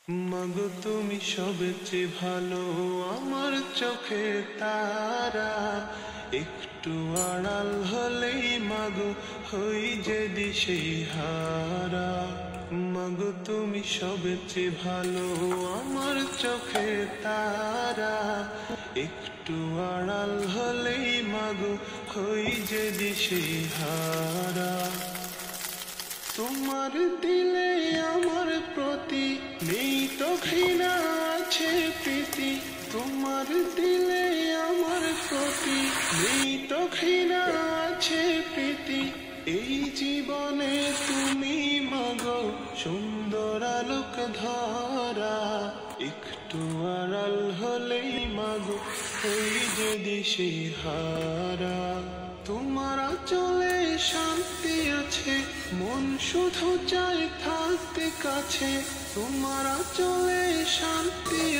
মাগো তুমি সবচেয়ে ভালো, আমার চোখে তারা। একটু আড়াল হলেই মাগো হই যে দিশেহারা। মাগো তুমি সবচেয়ে ভালো, আমার চোখে তারা। একটু আড়াল হলেই মাগো হই যে দিশেহারা। তোমার দিলে আমার প্রতি নেই তো ঘৃণা, আছে প্রীতি। তোমার দিলে আমার প্রতি নেই তো ঘৃণা, আছে প্রীতি। এই জীবনে তুমি মাগো সুন্দর আলোক ধরা। একটু আড়াল হলেই মাগো হই যে দিশেহারা। তোমার আঁচলে শান্তি আছে, মন শুধু চায় থাকতে কাছে। তোমার আঁচলে শান্তি